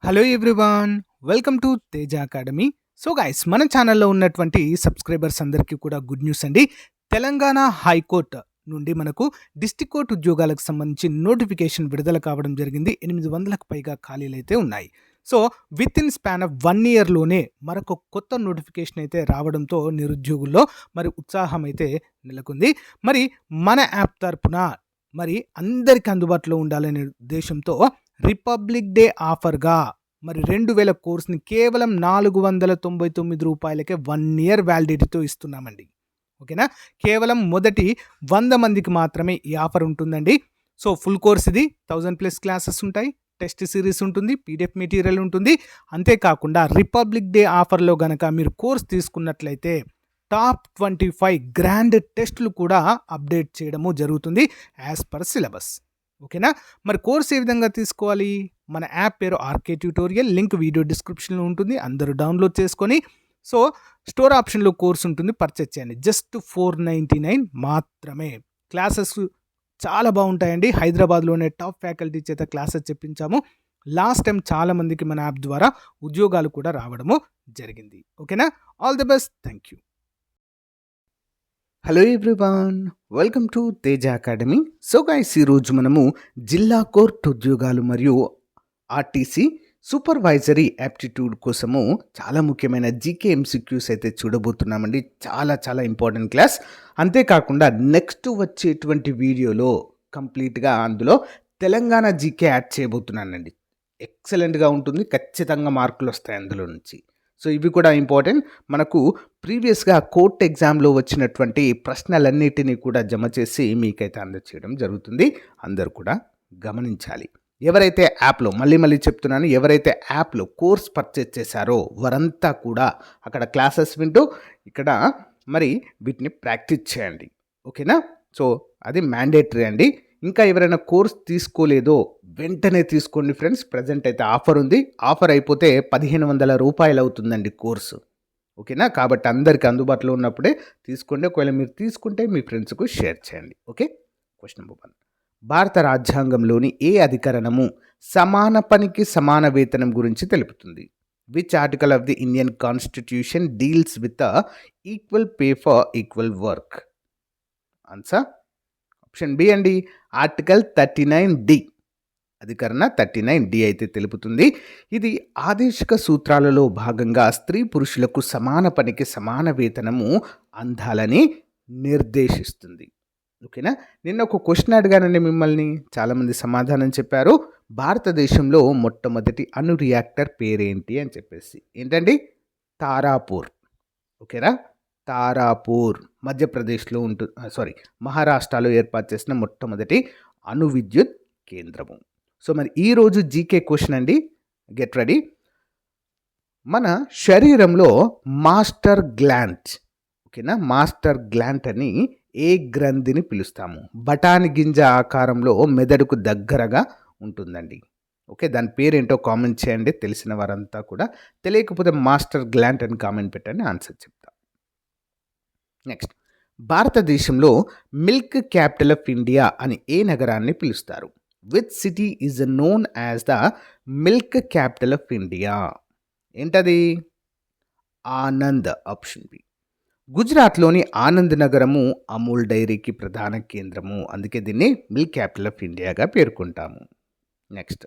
Hello everyone, welcome to Teja academy. So guys, మన ఛానల్లో ఉన్నటువంటి సబ్స్క్రైబర్స్ అందరికీ కూడా గుడ్ న్యూస్ అండి. తెలంగాణ హైకోర్టు నుండి మనకు డిస్ట్రిక్ట్ కోర్టు ఉద్యోగాలకు సంబంధించి నోటిఫికేషన్ విడుదల కావడం జరిగింది. 800కు పైగా ఖాళీలు అయితే ఉన్నాయి. So with in span of 1 ఇయర్లోనే మరొక కొత్త నోటిఫికేషన్ అయితే రావడంతో నిరుద్యోగుల్లో మరి ఉత్సాహం అయితే నెలకొంది. మరి మన యాప్ తరపున మరి అందరికీ అందుబాటులో ఉండాలనే ఉద్దేశంతో రిపబ్లిక్ డే ఆఫర్గా మరి 2000 కోర్స్ని కేవలం రూ. 499కే 1 ఇయర్ వ్యాలిడిటీతో ఇస్తున్నామండి. ఓకేనా? కేవలం మొదటి 100 మందికి మాత్రమే ఈ ఆఫర్ ఉంటుందండి. సో ఫుల్ కోర్స్ ఇది 1000+ క్లాసెస్ ఉంటాయి, టెస్ట్ సిరీస్ ఉంటుంది, పీడిఎఫ్ మెటీరియల్ ఉంటుంది. అంతేకాకుండా రిపబ్లిక్ డే ఆఫర్లో గనక మీరు కోర్స్ తీసుకున్నట్లయితే టాప్ 25 గ్రాండ్ టెస్టులు కూడా అప్డేట్ చేయడము జరుగుతుంది యాజ్ పర్ సిలబస్. ఓకేనా? మరి కోర్స్ ఏ విధంగా తీసుకోవాలి? మన యాప్ పేరు ఆర్కే ట్యూటోరియల్, లింక్ వీడియో డిస్క్రిప్షన్లో ఉంటుంది. అందరూ డౌన్లోడ్ చేసుకొని సో స్టోర్ ఆప్షన్లో కోర్స్ ఉంటుంది, పర్చేజ్ చేయండి. జస్ట్ 499 మాత్రమే. క్లాసెస్ చాలా బాగుంటాయండి. హైదరాబాద్లోనే టాప్ ఫ్యాకల్టీ చేత క్లాసెస్ చెప్పించాము. లాస్ట్ టైం చాలామందికి మన యాప్ ద్వారా ఉద్యోగాలు కూడా రావడము జరిగింది. ఓకేనా? All the best. Thank you. Hello everyone, welcome to Teja academy. So guys, ఈరోజు మనము జిల్లా కోర్టు ఉద్యోగాలు మరియు ఆర్టీసీ సూపర్వైజరీ యాప్టిట్యూడ్ కోసము చాలా ముఖ్యమైన జీకే ఎంసీక్యూస్ అయితే చూడబోతున్నామండి. చాలా చాలా ఇంపార్టెంట్ క్లాస్. అంతేకాకుండా నెక్స్ట్ వచ్చేటువంటి వీడియోలో కంప్లీట్గా అందులో తెలంగాణ జీకే యాడ్ చేయబోతున్నానండి. ఎక్సలెంట్గా ఉంటుంది, ఖచ్చితంగా మార్కులు వస్తాయి అందులో నుంచి. సో ఇవి కూడా ఇంపార్టెంట్. మనకు ప్రీవియస్గా కోర్ట్ ఎగ్జామ్లో వచ్చినటువంటి ప్రశ్నలన్నిటినీ కూడా జమ చేసి మీకైతే అందచేయడం జరుగుతుంది. అందరూ కూడా గమనించాలి. ఎవరైతే యాప్లో మళ్ళీ చెప్తున్నాను, ఎవరైతే యాప్లో కోర్స్ పర్చేజ్ చేశారో వారంతా కూడా అక్కడ క్లాసెస్ వింటూ ఇక్కడ మరి వీటిని ప్రాక్టీస్ చేయండి. ఓకేనా? సో అది మ్యాండేటరీ అండి. ఇంకా ఎవరైనా కోర్స్ తీసుకోలేదో వెంటనే తీసుకోండి ఫ్రెండ్స్. ప్రజెంట్ అయితే ఆఫర్ ఉంది. ఆఫర్ అయిపోతే 1500 రూపాయలు అవుతుందండి కోర్సు. ఓకేనా? కాబట్టి అందరికీ అందుబాటులో ఉన్నప్పుడే తీసుకోండి. ఒకవేళ మీరు తీసుకుంటే మీ ఫ్రెండ్స్కు షేర్ చేయండి. ఓకే? Question number 1. భారత రాజ్యాంగంలోని ఏ అధికరణము సమాన పనికి సమాన వేతనం గురించి తెలుపుతుంది? Which article of the Indian constitution deals with equal pay for equal work? Answer option B అండి, ఆర్టికల్ 39D. అధికరణ 39D అయితే తెలుపుతుంది. ఇది ఆదేశిక సూత్రాలలో భాగంగా స్త్రీ పురుషులకు సమాన పనికి సమాన వేతనము అందాలని నిర్దేశిస్తుంది. ఓకేనా? నిన్న ఒక క్వశ్చన్ అడిగానండి మిమ్మల్ని, చాలామంది సమాధానం చెప్పారు. భారతదేశంలో మొట్టమొదటి అణు రియాక్టర్ పేరేంటి అని చెప్పేసి. ఏంటండి? తారాపూర్. ఓకేనా? తారాపూర్ మధ్యప్రదేశ్లో మహారాష్ట్రలో ఏర్పాటు చేసిన మొట్టమొదటి అణు విద్యుత్ కేంద్రము. సో మరి ఈరోజు జీకే క్వశ్చన్ అండి, గెట్ రెడీ. మన శరీరంలో మాస్టర్ గ్లాండ్, ఓకేనా, మాస్టర్ గ్లాండ్ అని ఏ గ్రంథిని పిలుస్తాము? బఠాని గింజ ఆకారంలో మెదడుకు దగ్గరగా ఉంటుందండి. ఓకే, దాని పేరేంటో కామెంట్ చేయండి తెలిసిన వారంతా కూడా. తెలియకపోతే మాస్టర్ గ్లాండ్ అని కామెంట్ పెట్టండి, ఆన్సర్ చెప్తా. నెక్స్ట్, భారతదేశంలో మిల్క్ క్యాపిటల్ ఆఫ్ ఇండియా అని ఏ నగరాన్ని పిలుస్తారు? Which city is known as the milk capital of India? ఏంటది? ఆనంద్. Option B. గుజరాత్లోని ఆనంద్ నగరము అమూల్ డైరీకి ప్రధాన కేంద్రము, అందుకే దీన్ని మిల్క్ క్యాపిటల్ ఆఫ్ ఇండియాగా పేర్కొంటాము. నెక్స్ట్,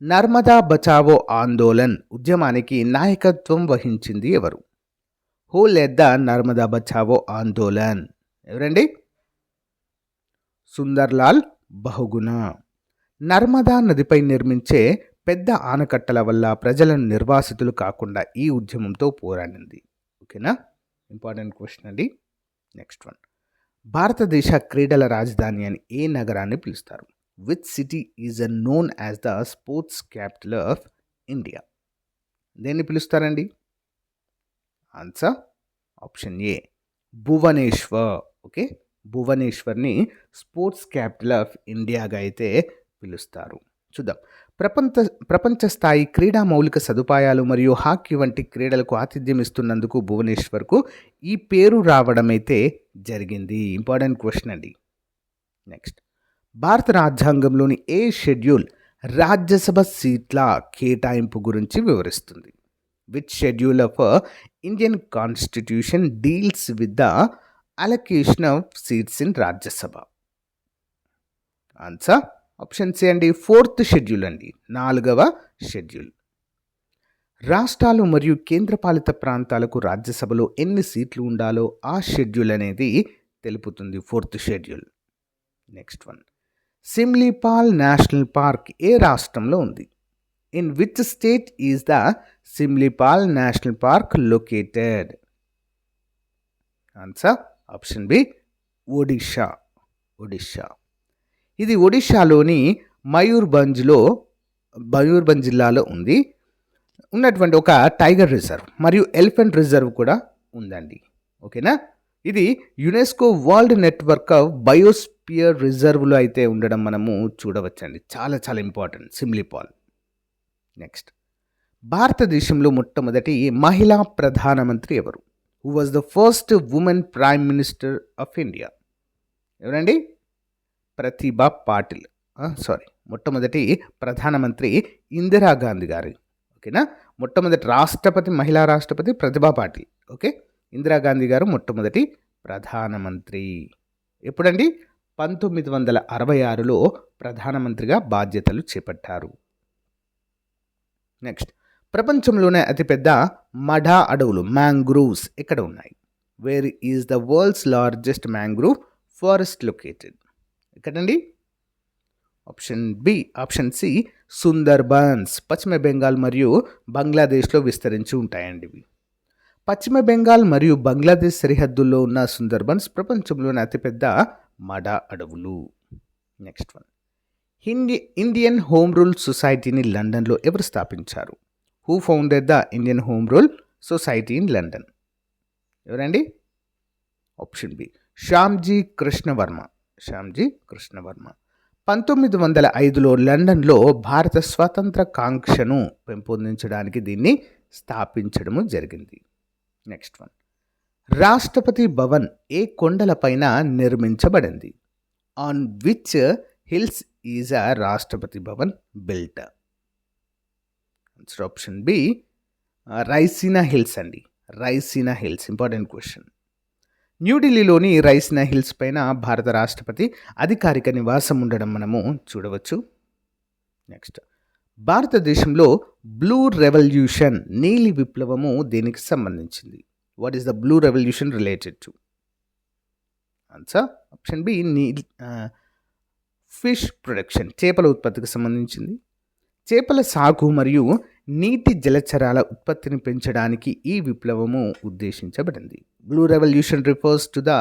నర్మదా బచావో ఆందోళన్ ఉద్యమానికి నాయకత్వం వహించింది ఎవరు? Who led the Narmada Bachao Andolan? ఎవరండి? సుందర్లాల్ బహుగుణ. నర్మదా నదిపై నిర్మించే పెద్ద ఆనకట్టల వల్ల ప్రజలను నిర్వాసితులు కాకుండా ఈ ఉద్యమంతో పోరాడింది. ఓకేనా? ఇంపార్టెంట్ క్వశ్చన్ అండి. నెక్స్ట్ వన్, భారతదేశ క్రీడల రాజధాని అని ఏ నగరాన్ని పిలుస్తారు? Which city is known as the sports capital of India? దేన్ని పిలుస్తారండి? Answer option A, Bhubaneswar. Okay, భువనేశ్వర్ని స్పోర్ట్స్ క్యాపిటల్ ఆఫ్ ఇండియాగా అయితే పిలుస్తారు. చూద్దాం. ప్రపంచ స్థాయి క్రీడా మౌలిక సదుపాయాలు మరియు హాకీ వంటి క్రీడలకు ఆతిథ్యం ఇస్తున్నందుకు భువనేశ్వర్కు ఈ పేరు రావడం అయితే జరిగింది. ఇంపార్టెంట్ క్వశ్చన్ అండి. నెక్స్ట్, భారత రాజ్యాంగంలోని ఏ షెడ్యూల్ రాజ్యసభ సీట్ల కేటాయింపు గురించి వివరిస్తుంది. Which schedule of Indian constitution deals with the allocation of seats in Rajya Sabha? Answer option C అండి, 4th షెడ్యూల్ అండి, 4వ షెడ్యూల్. రాష్ట్రాలు మరియు కేంద్రపాలిత ప్రాంతాలకు రాజ్యసభలో ఎన్ని సీట్లు ఉండాలో ఆ షెడ్యూల్ అనేది తెలుపుతుంది, 4th schedule. Next one, Simlipal national park ఏ రాష్ట్రంలో ఉంది? In which state is the Simlipal national park located? Answer option B, Odisha. Odisha. ఇది ఒడిషాలోని మయూర్భంజ్ జిల్లాలో ఉంది. ఉన్నటువంటి ఒక టైగర్ రిజర్వ్ మరియు ఎలిఫెంట్ రిజర్వ్ కూడా ఉందండి. ఓకేనా? ఇది UNESCO world network of biosphere రిజర్వ్లో అయితే ఉండడం మనము చూడవచ్చండి. చాలా చాలా ఇంపార్టెంట్ సిమ్లీపాల్. నెక్స్ట్, భారతదేశంలో మొట్టమొదటి మహిళా ప్రధానమంత్రి ఎవరు? Who was the first women prime minister of India? ఎవరండి? ప్రతిభా పాటిల్. మొట్టమొదటి ప్రధానమంత్రి ఇందిరాగాంధీ గారు. ఓకేనా? మొట్టమొదటి రాష్ట్రపతి, మహిళా రాష్ట్రపతి ప్రతిభా పాటిల్. ఓకే, ఇందిరాగాంధీ గారు మొట్టమొదటి ప్రధానమంత్రి. ఎప్పుడండి? 1966లో ప్రధానమంత్రిగా బాధ్యతలు చేపట్టారు. నెక్స్ట్, ప్రపంచంలోనే అతిపెద్ద మడా అడవులు మ్యాంగ్రూవ్స్ ఎక్కడ ఉన్నాయి? Where is the world's largest mangrove forest located? ఎక్కడండి? Option C, Sundarbans. పశ్చిమ బెంగాల్ మరియు బంగ్లాదేశ్లో విస్తరించి ఉంటాయండి ఇవి. పశ్చిమ బెంగాల్ మరియు బంగ్లాదేశ్ సరిహద్దుల్లో ఉన్న సుందర్బన్స్ ప్రపంచంలోని అతిపెద్ద మడా అడవులు. Next one, Indian home rule సొసైటీని లండన్లో ఎవరు స్థాపించారు? Who founded the Indian home rule society in London? ఎవరండి? Option B, Shyamji Krishnavarma. 1905లో లండన్లో భారత స్వాతంత్ర కాంక్షను పెంపొందించడానికి దీన్ని స్థాపించడము జరిగింది. నెక్స్ట్ వన్, రాష్ట్రపతి భవన్ ఏ కొండలపైన నిర్మించబడింది? On which hills is a Rashtrapati Bhavan built? Option B, Raisina hills అండి. Raisina hills important question. న్యూఢిల్లీలోని రైసీనా హిల్స్ పైన భారత రాష్ట్రపతి అధికారిక నివాసం ఉండడం మనము చూడవచ్చు. నెక్స్ట్, భారతదేశంలో బ్లూ రెవల్యూషన్, నీలి విప్లవము దేనికి సంబంధించింది? What is the blue revolution related to? Answer option B, fish production, చేపల ఉత్పత్తికి సంబంధించింది. చేపల సాగు మరియు నీటి జలచరాల ఉత్పత్తిని పెంచడానికి ఈ విప్లవము ఉద్దేశించబడింది. Blue revolution refers to the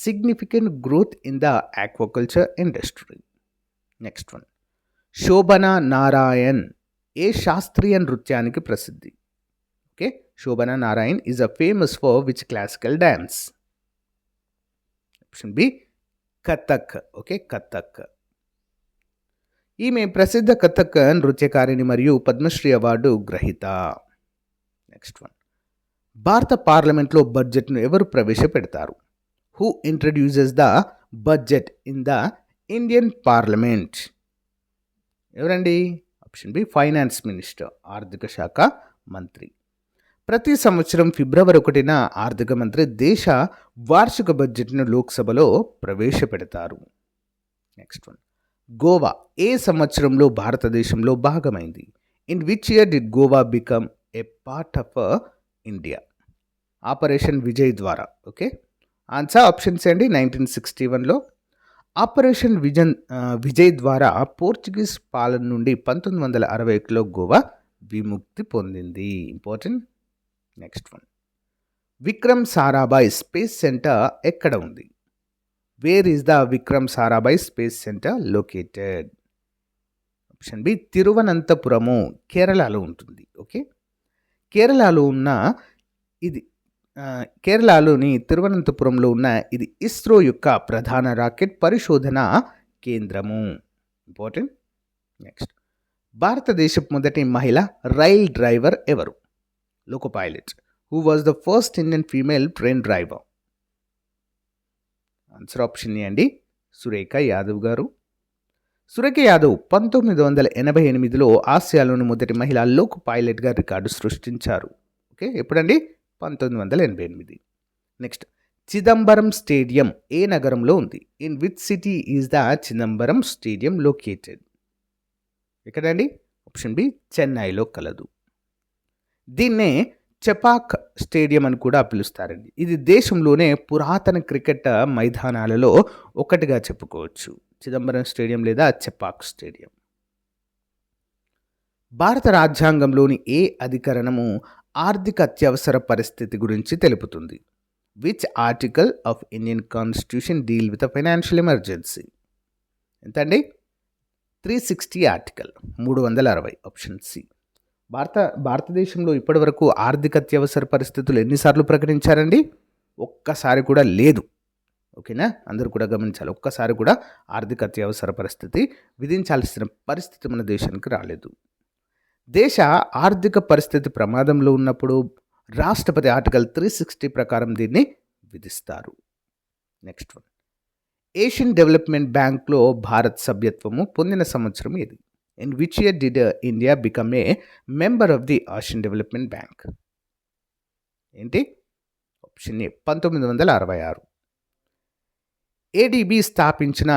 significant growth in the aquaculture industry. Next one, Shobhana Narayan ఏ శాస్త్రీయ నృత్యానికి ప్రసిద్ధి? Okay, Shobhana Narayan is a famous for which classical dance? Option B, Kathak. Okay, Kathak. ఈమె ప్రసిద్ధ కథక్ నృత్యకారిణి మరియు పద్మశ్రీ అవార్డు గ్రహీత. నెక్స్ట్ వన్, భారత పార్లమెంట్లో బడ్జెట్ను ఎవరు ప్రవేశపెడతారు? Who introduces the budget in the Indian parliament? ఎవరండి? ఆప్షన్ బి, ఫైనాన్స్ మినిస్టర్, ఆర్థిక శాఖ మంత్రి. ప్రతి సంవత్సరం ఫిబ్రవరి 1న ఆర్థిక మంత్రి దేశ వార్షిక బడ్జెట్ను లోక్సభలో ప్రవేశపెడతారు. నెక్స్ట్ వన్, గోవా ఏ సంవత్సరంలో భారతదేశంలో భాగమైంది? In which year did Goa become a part of India? Operation Vijay ద్వారా. ఓకే, ఆన్సర్ ఆప్షన్ సి అండి, 1961లో. ఆపరేషన్ విజయ్ ద్వారా పోర్చుగీస్ పాలన నుండి 1961లో గోవా విముక్తి పొందింది. Important. Next one, Vikram Sarabhai Space Centre ఎక్కడ ఉంది? Where is the Vikram Sarabhai Space Centre located? Option B, Thiruvananthapuram, కేరళలో ఉంటుంది. ఓకే, కేరళలోని తిరువనంతపురంలో ఉన్న ఇది ఇస్రో యొక్క ప్రధాన రాకెట్ పరిశోధన కేంద్రము. ఇంపార్టెంట్. నెక్స్ట్, భారతదేశపు మొదటి మహిళ రైల్ డ్రైవర్ ఎవరు? Loco pilot. Who was the first Indian female train driver? Answer option ఏ అండి, సురేఖ యాదవ్ గారు. సురేఖ యాదవ్ 1988లో ఆసియాలోని మొదటి మహిళా లోకో పైలట్గా రికార్డు సృష్టించారు. ఓకే, ఎప్పుడండి? 1988. నెక్స్ట్, చిదంబరం స్టేడియం ఏ నగరంలో ఉంది? In which city is the Chidambaram stadium located? ఎక్కడండి? ఆప్షన్ బి, చెన్నైలో కలదు. దీన్నే చెపాక్ స్టేడియం అని కూడా పిలుస్తారండి. ఇది దేశంలోనే పురాతన క్రికెట్ మైదానాలలో ఒకటిగా చెప్పుకోవచ్చు. చిదంబరం స్టేడియం లేదా చెపాక్ స్టేడియం. భారత రాజ్యాంగంలోని ఏ అధికరణము ఆర్థిక అత్యవసర పరిస్థితి గురించి తెలుపుతుంది? Which article of Indian constitution deal with financial emergency? ఎంతండి? 360 ఆర్టికల్, 360. Option C. భారతదేశంలో ఇప్పటి వరకు ఆర్థిక అత్యవసర పరిస్థితులు ఎన్నిసార్లు ప్రకటించారండి? ఒక్కసారి కూడా లేదు. ఓకేనా, అందరూ కూడా గమనించాలి. ఒక్కసారి కూడా ఆర్థిక అత్యవసర పరిస్థితి విధించాల్సిన పరిస్థితి మన దేశానికి రాలేదు. దేశ ఆర్థిక పరిస్థితి ప్రమాదంలో ఉన్నప్పుడు రాష్ట్రపతి ఆర్టికల్ 360 ప్రకారం దీన్ని విధిస్తారు. నెక్స్ట్ వన్, ఏషియన్ డెవలప్మెంట్ బ్యాంక్లో భారత్ సభ్యత్వము పొందిన సంవత్సరం ఏది? In which year did India become a member of the Asian development bank? ఏంటి? Option A, 1966. ఏడిబి స్థాపించిన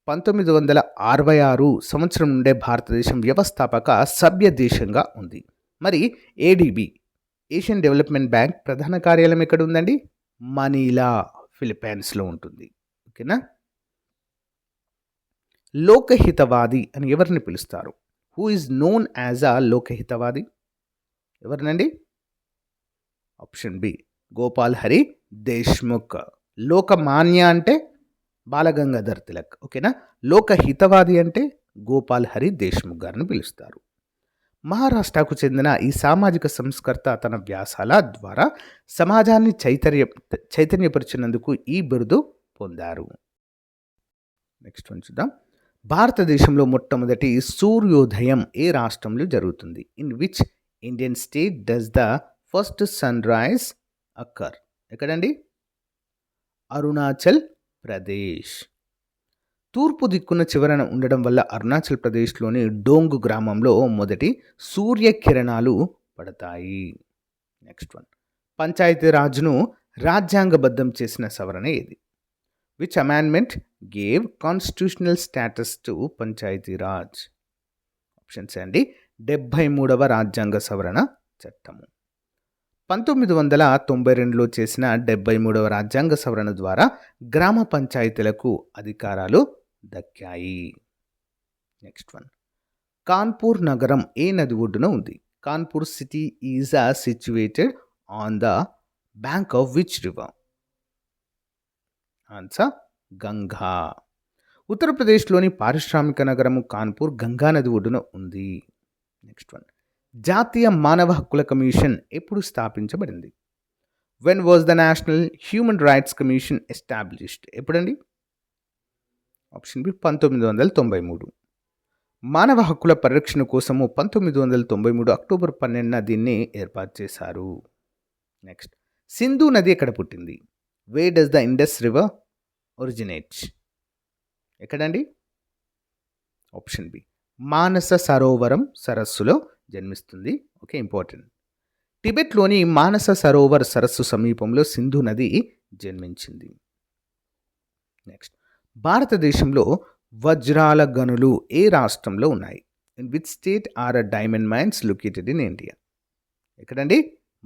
1966 సంవత్సరం నుండే భారతదేశం వ్యవస్థాపక సభ్య దేశంగా ఉంది. మరి ఏడిబి, ఏషియన్ డెవలప్మెంట్ బ్యాంక్ ప్రధాన కార్యాలయం ఎక్కడ ఉందండి? మనీలా, ఫిలిప్పైన్స్లో ఉంటుంది. ఓకేనా. లోకహితవాది అని ఎవరిని పిలుస్తారు? Who is known as a Lokhitwadi? ఎవరినండి? Option B, Gopal Hari Deshmukh. లోకమాన్య అంటే బాలగంగాధర్ తిలక్. ఓకేనా. లోకహితవాది అంటే గోపాల్ హరి దేశ్ముఖ్ గారిని పిలుస్తారు. మహారాష్ట్రకు చెందిన ఈ సామాజిక సంస్కర్త తన వ్యాసాల ద్వారా సమాజాన్ని చైతన్యపరిచినందుకు ఈ బిరుదు పొందారు. నెక్స్ట్ వన్ చూద్దాం. భారతదేశంలో మొట్టమొదటి సూర్యోదయం ఏ రాష్ట్రంలో జరుగుతుంది? In which Indian state does the first sun rise occur? ఎక్కడండి? అరుణాచల్ ప్రదేశ్. తూర్పు దిక్కున చివరన ఉండడం వల్ల అరుణాచల్ ప్రదేశ్లోని డోంగు గ్రామంలో మొదటి సూర్యకిరణాలు పడతాయి. నెక్స్ట్ వన్, పంచాయతీరాజ్ను రాజ్యాంగబద్ధం చేసిన సవరణ ఏది? Which amendment gave constitutional status to Panchayati Raj? Options అండి, 73వ రాజ్యాంగ సవరణ చట్టము. 1992లో చేసిన 73వ రాజ్యాంగ సవరణ ద్వారా గ్రామ పంచాయతీలకు అధికారాలు దక్కాయి. నెక్స్ట్ వన్, కాన్పూర్ నగరం ఏ నది ఒడ్డున ఉంది? Kanpur city is situated on the bank of which river? Answer, Ganga. ఉత్తరప్రదేశ్లోని పారిశ్రామిక నగరము కాన్పూర్ గంగా నది ఒడ్డున ఉంది. నెక్స్ట్ వన్, జాతీయ మానవ హక్కుల కమిషన్ ఎప్పుడు స్థాపించబడింది? When was the national human rights commission established? ఎప్పుడండి? Option B, 1993. మానవ హక్కుల పరిరక్షణ కోసము 1993 అక్టోబర్ 12న దీన్ని ఏర్పాటు చేశారు. నెక్స్ట్, సింధు నది ఎక్కడ పుట్టింది? Where does the Indus river originate? ఎక్కడండి? ఆప్షన్ బి, మానస సరోవరం సరస్సులో జన్మిస్తుంది. Okay, important. టిబెట్లోని మానస సరోవర్ సరస్సు సమీపంలో సింధు నది జన్మించింది. నెక్స్ట్, భారతదేశంలో వజ్రాల గనులు ఏ రాష్ట్రంలో ఉన్నాయి? In which state are diamond mines located in India? ఎక్కడండి?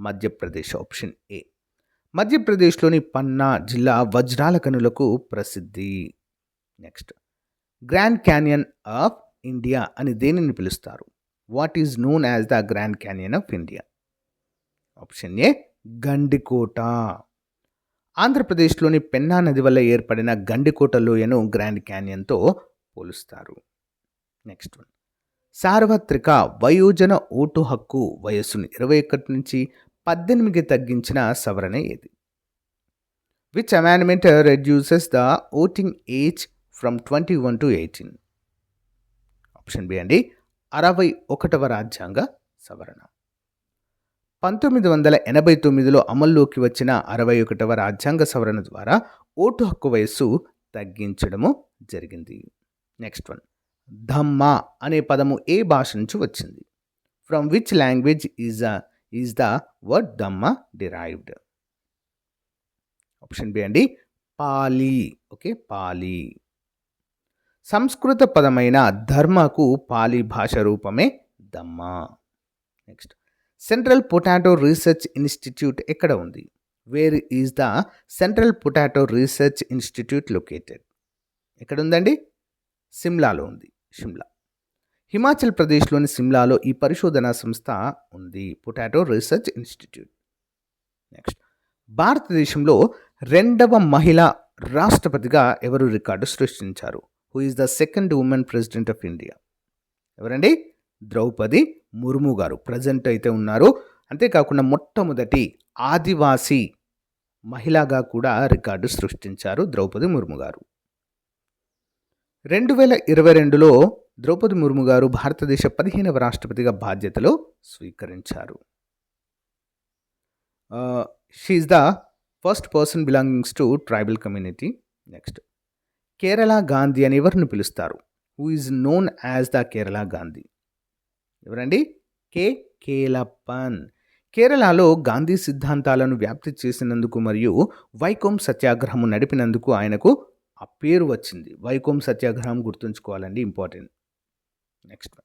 మధ్యప్రదేశ్. Option A. మధ్యప్రదేశ్లోని పన్నా జిల్లా వజ్రాల గనులకు ప్రసిద్ధి. నెక్స్ట్, గ్రాండ్ క్యానియన్ ఆఫ్ ఇండియా అని దేనిని పిలుస్తారు? What is known as the grand canyon of India? Option A, Gandikota. ఆంధ్రప్రదేశ్లోని పెన్నా నది వల్ల ఏర్పడిన గండికోట లోయను గ్రాండ్ క్యానియన్తో పోలుస్తారు. నెక్స్ట్ వన్, సార్వత్రిక వయోజన ఓటు హక్కు వయస్సును 21 నుంచి 18కి తగ్గించిన సవరణ ఏది? Which amendment reduces the voting age from 21 to 18? Option B అండి, 61వ రాజ్యాంగ సవరణ. 1989లో అమల్లోకి వచ్చిన 61వ రాజ్యాంగ సవరణ ద్వారా ఓటు హక్కు వయస్సు తగ్గించడము జరిగింది. నెక్స్ట్ వన్, ధమ్మ అనే పదము ఏ భాష నుంచి వచ్చింది? From which language is the word Dhamma derived? Option B అండి పాలి. ఓకే, పాలి. సంస్కృత పదమైన ధర్మకు పాలి భాష రూపమే Dhamma. Next, central potato research institute ఎక్కడ ఉంది? Where is the central potato research institute located? ఎక్కడ ఉందండి? సిమ్లాలో ఉంది. షిమ్లా. హిమాచల్ ప్రదేశ్లోని సిమ్లాలో ఈ పరిశోధనా సంస్థ ఉంది, పొటాటో రీసెర్చ్ ఇన్స్టిట్యూట్. నెక్స్ట్, భారతదేశంలో రెండవ మహిళా రాష్ట్రపతిగా ఎవరు రికార్డు సృష్టించారు? Who is the second women president of India? ఎవరండి? ద్రౌపది ముర్ము గారు ప్రజెంట్ అయితే ఉన్నారు. అంతేకాకుండా మొట్టమొదటి ఆదివాసీ మహిళగా కూడా రికార్డు సృష్టించారు ద్రౌపది ముర్ము గారు. 2022లో ద్రౌపది ముర్ము గారు భారతదేశ 15వ రాష్ట్రపతిగా బాధ్యతలు స్వీకరించారు. She is the first person belongings to tribal community. Next, Kerala Gandhi అని ఎవరిని పిలుస్తారు? Who is known as the Kerala Gandhi? ఎవరండి? కేలప్పన్. కేరళలో గాంధీ సిద్ధాంతాలను వ్యాప్తి చేసినందుకు మరియు వైకోమ్ సత్యాగ్రహం నడిపినందుకు ఆయనకు ఆ పేరు వచ్చింది. వైకోమ్ సత్యాగ్రహం గుర్తుంచుకోవాలండి, ఇంపార్టెంట్. నెక్స్ట్,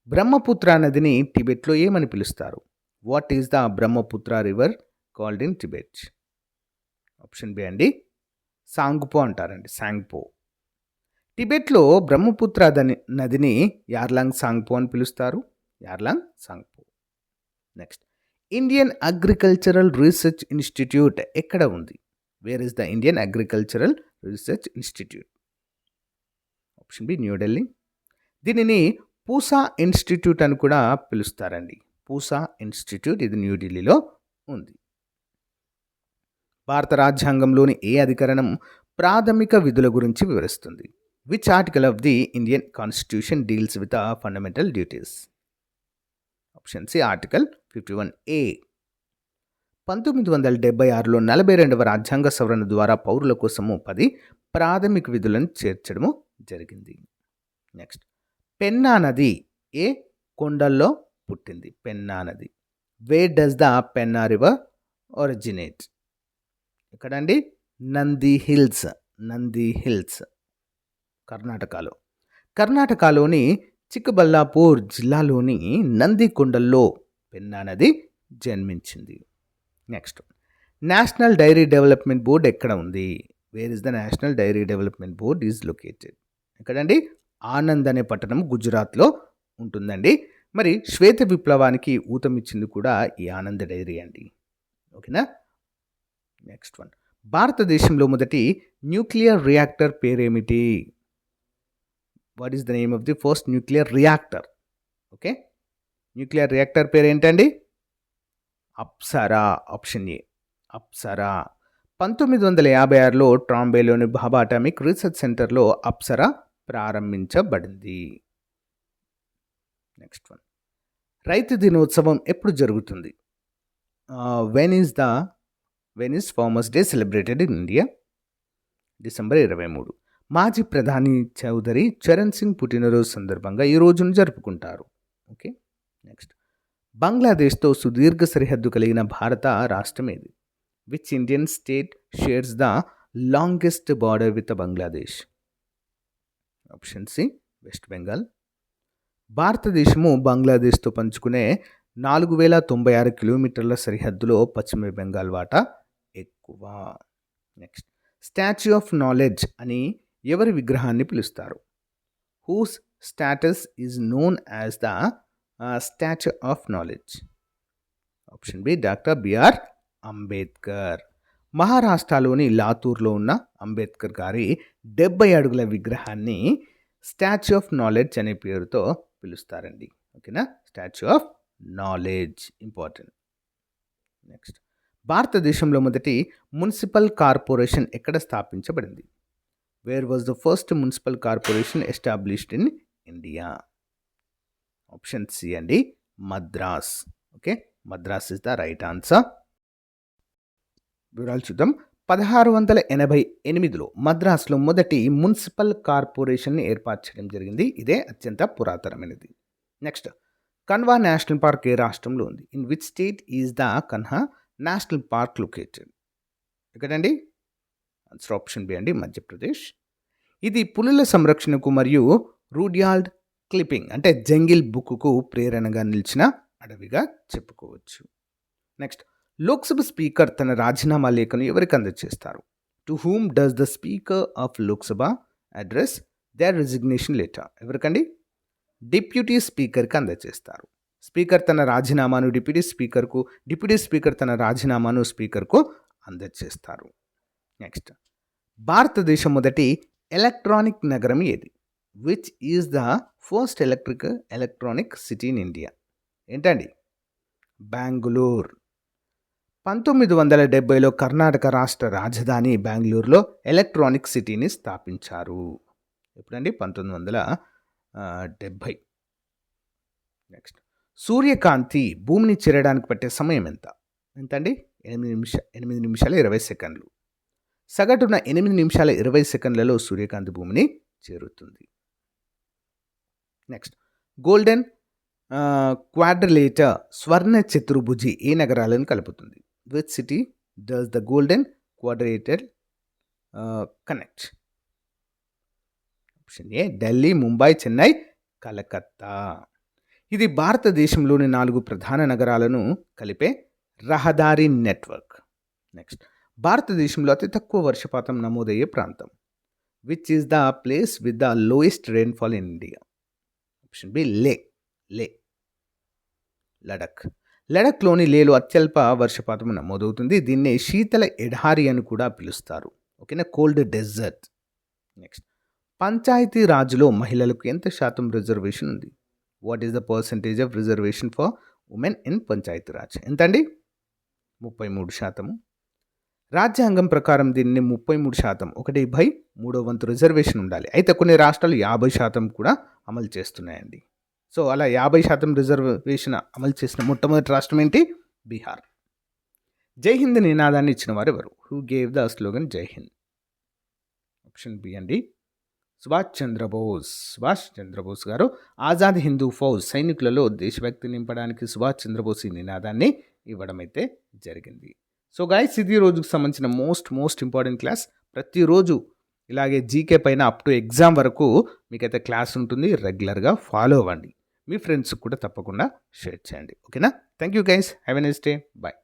బ్రహ్మపుత్ర నదిని టిబెట్లో ఏమని పిలుస్తారు? What is the Brahmaputra river called in Tibet? Option B అండి సాంగ్పో అంటారండి, సాంగ్పో. టిబెట్లో బ్రహ్మపుత్ర నదిని యార్లాంగ్ సాంగ్పో అని పిలుస్తారు, Yarlung Tsangpo. Next, Indian agricultural research institute ఎక్కడ ఉంది? Where is the Indian agricultural research institute? Option B New Delhi. దీనిని పూసా ఇన్స్టిట్యూట్ అని కూడా పిలుస్తారండి, పూసా ఇన్స్టిట్యూట్. ఇది న్యూఢిల్లీలో ఉంది. భారత రాజ్యాంగంలోని ఏ అధికరణం ప్రాథమిక విధుల గురించి వివరిస్తుంది? Which article of the Indian constitution deals with fundamental duties? Option C article 51A. 1976లో 42వ రాజ్యాంగ సవరణ ద్వారా పౌరుల కోసము 10 ప్రాథమిక విధులను చేర్చడము జరిగింది. నెక్స్ట్, పెన్నా నది ఏ కొండల్లో పుట్టింది? పెన్నా నది. Where does the Penna river originate? ఎక్కడండి? నంది హిల్స్, నంది హిల్స్, కర్ణాటకలో. కర్ణాటకలోని చిక్కబల్లాపూర్ జిల్లాలోని నంది కొండల్లో పెన్నా నది జన్మించింది. Next, national dairy development board ఎక్కడ ఉంది? Where is the national dairy development board is located? ఎక్కడండి? ఆనంద్ అనే పట్టణం గుజరాత్లో ఉంటుందండి. మరి శ్వేత విప్లవానికి ఊతమిచ్చింది కూడా ఈ ఆనంద్ డైరీ అండి. ఓకేనా? నెక్స్ట్ వన్, భారతదేశంలో మొదటి న్యూక్లియర్ రియాక్టర్ పేరేమిటి? What is the name of the first nuclear reactor? Okay, nuclear reactor పేరు ఏంటండి? అప్సరా. Option A Apsara. 1956లో ట్రాంబేలోని భాభా అటామిక్ రీసెర్చ్ సెంటర్లో అప్సరా ప్రారంభించబడింది. నెక్స్ట్ వన్, రైతు దినోత్సవం ఎప్పుడు జరుగుతుంది? When is farmers day celebrated in India? December 23. మాజీ ప్రధాని చౌదరి చరణ్ సింగ్ పుట్టినరోజు సందర్భంగా ఈ రోజును జరుపుకుంటారు. ఓకే, నెక్స్ట్, బంగ్లాదేశ్తో సుదీర్ఘ సరిహద్దు కలిగిన భారత రాష్ట్రం ఏది? Which Indian state shares the longest border with Bangladesh? Option C West Bengal. భారతదేశము బంగ్లాదేశ్తో పంచుకునే 4096 కిలోమీటర్ల సరిహద్దులో పశ్చిమ బెంగాల్ వాటా ఎక్కువ. నెక్స్ట్, స్టాచ్యూ ఆఫ్ నాలెడ్జ్ అని ఎవరి విగ్రహాన్ని పిలుస్తారు? Whose statue is known as the statue of knowledge? Option B doctor BR Ambedkar. మహారాష్ట్రలోని లాతూర్లో ఉన్న అంబేద్కర్ గారి 70 అడుగుల విగ్రహాన్ని స్టాచ్యూ ఆఫ్ నాలెడ్జ్ అనే పేరుతో పిలుస్తారండి. ఓకేనా? Statue of knowledge important. Next, భారతదేశంలో మొదటి మున్సిపల్ కార్పొరేషన్ ఎక్కడ స్థాపించబడింది? Where was the first municipal corporation established in India? Option C అండి Madras. Okay, Madras is the right answer. వివరాలు చూద్దాం. 1680 1808లో మద్రాసులో మొదటి మున్సిపల్ కార్పొరేషన్‌ని ఏర్పాటు చేయడం జరిగింది. ఇదే అత్యంత పురాతనమైనది. నెక్స్ట్ కన్వా నేషనల్ పార్క్ ఏ రాష్ట్రంలో ఉంది? In which state is the Kanha national park located? ఎక్కడండి? ఆన్సర్ ఆప్షన్ బి అండి, మధ్యప్రదేశ్. ఇది పులుల సంరక్షణకు మరియు రూడ్యార్డ్ క్లిప్పింగ్ అంటే జంగిల్ బుక్కు ప్రేరణగా నిలిచిన అడవిగా చెప్పుకోవచ్చు. నెక్స్ట్ లోక్సభ స్పీకర్ తన రాజీనామా లేఖను ఎవరికి అందజేస్తారు? To whom does the speaker of Lok Sabha address their resignation letter? ఎవరికండి? డిప్యూటీ స్పీకర్కి అందజేస్తారు. స్పీకర్ తన రాజీనామాను డిప్యూటీ స్పీకర్కు, డిప్యూటీ స్పీకర్ తన రాజీనామాను స్పీకర్కు అందజేస్తారు. నెక్స్ట్ భారతదేశం మొదటి ఎలక్ట్రానిక్ నగరం ఏది? Which is the first electronic city in India? ఏంటండి? బెంగుళూరు. 1970లో కర్ణాటక రాష్ట్ర రాజధాని బెంగళూరులో ఎలక్ట్రానిక్ సిటీని స్థాపించారు. ఎప్పుడండి? 1970. నెక్స్ట్ సూర్యకాంతి భూమిని చేరడానికి పట్టే సమయం ఎంత? ఎంతండి? 8 నిమిషాల 20 సెకండ్లు. సగటున 8 నిమిషాల 20 సెకండ్లలో సూర్యకాంతి భూమిని చేరుతుంది. నెక్స్ట్ గోల్డెన్ క్వాడ్రిలేటర్ స్వర్ణ చతుర్భుజి ఏ నగరాలను కలుపుతుంది? Which city does the golden quadrilateral connect? Option A Delhi, Mumbai, Chennai, Calcutta. ఇది భారతదేశంలోని 4 ప్రధాన నగరాలను కలిపే రహదారి నెట్వర్క్. నెక్స్ట్ భారతదేశంలో అతి తక్కువ వర్షపాతం నమోదయ్యే ప్రాంతం? Which is the place with the lowest rainfall in India? Option B Leh Ladakh. లడఖ్లోని లేలో అత్యల్ప వర్షపాతం నమోదవుతుంది. దీన్నే శీతల ఎడారి అని కూడా పిలుస్తారు. ఓకేనా, కోల్డ్ డెజర్ట్. నెక్స్ట్ పంచాయతీ రాజ్లో మహిళలకు ఎంత శాతం రిజర్వేషన్ ఉంది? What is the percentage of reservation for women in Panchayati Raj? ఎంతండి? 33%. రాజ్యాంగం ప్రకారం దీన్ని 33%, 1/3 రిజర్వేషన్ ఉండాలి. అయితే కొన్ని రాష్ట్రాలు 50% కూడా అమలు చేస్తున్నాయండి. సో అలా 50% రిజర్వేషన్ అమలు చేసిన మొట్టమొదటి రాష్ట్రం ఏంటి? బీహార్. జై హింద్ నినాదాన్ని ఇచ్చిన వారు ఎవరు? హూ గేవ్ ద స్లోగన్ జై హింద్? ఆప్షన్ బి అండి, సుభాష్ చంద్రబోస్ గారు. ఆజాద్ హిందూ ఫౌజ్ సైనికులలో దేశభక్తి నింపడానికి సుభాష్ చంద్రబోస్ ఈ నినాదాన్ని ఇవ్వడం అయితే జరిగింది. సో గైస్, ఇది రోజుకు సంబంధించిన మోస్ట్ ఇంపార్టెంట్ క్లాస్. ప్రతిరోజు ఇలాగే జీకే పైన అప్ టు ఎగ్జామ్ వరకు మీకైతే క్లాస్ ఉంటుంది. రెగ్యులర్గా ఫాలో అవ్వండి. మీ ఫ్రెండ్స్కి కూడా తప్పకుండా షేర్ చేయండి. ఓకేనా? Thank you guys. Have a nice day. Bye.